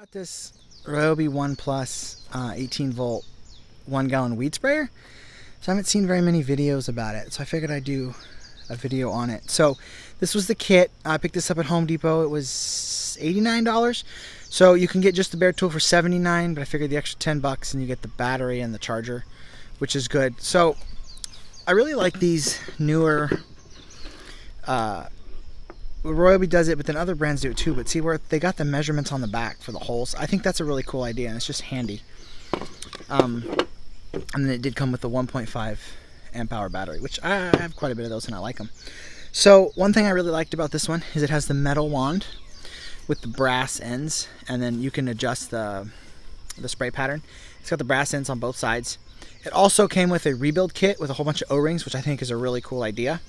Got this Ryobi One Plus 18 volt 1 gallon weed sprayer. So I haven't seen very many videos about it, so I figured I'd do a video on it. So this was the kit. I picked this up at Home Depot. It was $89. So you can get just the bare tool for $79, but I figured the extra 10 bucks and you get the battery and the charger, which is good. So I really like these newer Ryobi does it, but then other brands do it too. But see where they got the measurements on the back for the holes? I think that's a really cool idea, and it's just handy. And then it did come with the 1.5 amp hour battery, which I have quite a bit of those and I like them. So one thing I really liked about this one is it has the metal wand with the brass ends, and then you can adjust the spray pattern. It's got the brass ends on both sides. It also came with a rebuild kit with a whole bunch of O-rings, which I think is a really cool idea.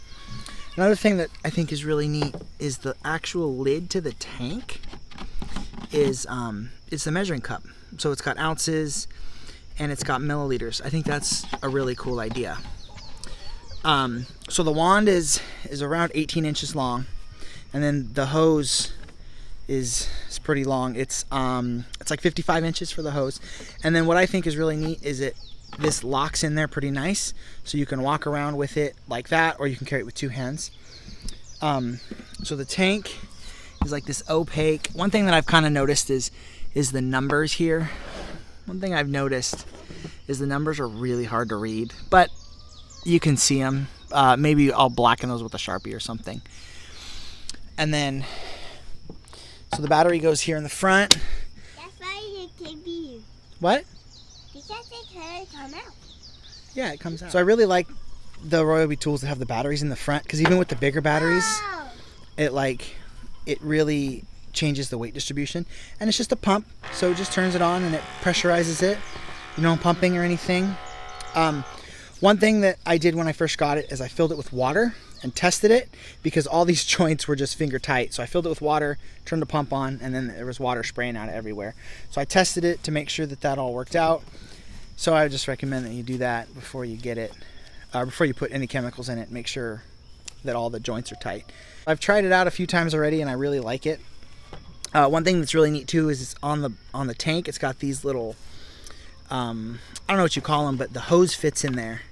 Another thing that I think is really neat is the actual lid to the tank is it's the measuring cup. So it's got ounces and it's got milliliters. I think that's a really cool idea. So the wand is around 18 inches long, and then the hose is pretty long. It's like 55 inches for the hose. And then what I think is really neat is this locks in there pretty nice, so you can walk around with it like that, or you can carry it with two hands. So the tank is like this opaque. One thing that I've kind of noticed is the numbers here. One thing I've noticed is the numbers are really hard to read, but you can see them. Maybe I'll blacken those with a Sharpie or something. And then, so the battery goes here in the front. That's why it can be used. What? Because it can come out. Yeah, it comes out. So I really like the Ryobi tools that have the batteries in the front, because even with the bigger batteries, it really changes the weight distribution. And it's just a pump, so it just turns it on and it pressurizes it. No pumping or anything. One thing that I did when I first got it is I filled it with water and tested it, because all these joints were just finger tight. So I filled it with water, turned the pump on, and then there was water spraying out everywhere. So I tested it to make sure that all worked out. So I would just recommend that you do that before you get it, before you put any chemicals in it. Make sure that all the joints are tight. I've tried it out a few times already and I really like it. One thing that's really neat too is it's on the tank. It's got these little, I don't know what you call them, but the hose fits in there.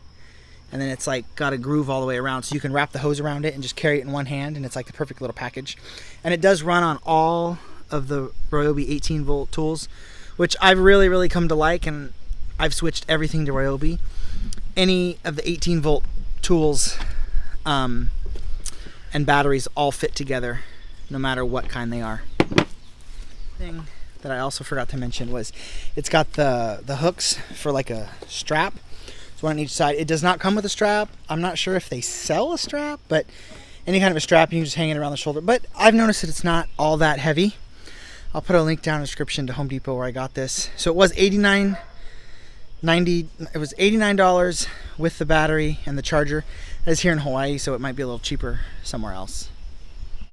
And then it's like got a groove all the way around, so you can wrap the hose around it and just carry it in one hand, and it's like the perfect little package. And it does run on all of the Ryobi 18 volt tools, which I've really, really come to like, and I've switched everything to Ryobi. Any of the 18 volt tools and batteries all fit together, no matter what kind they are. Thing that I also forgot to mention was it's got the hooks for like a strap. One on each side. It does not come with a strap. I'm not sure if they sell a strap, but any kind of a strap, you can just hang it around the shoulder. But I've noticed that it's not all that heavy. I'll put a link down in the description to Home Depot where I got this. So it was $89 with the battery and the charger. It's here in Hawaii, so it might be a little cheaper somewhere else.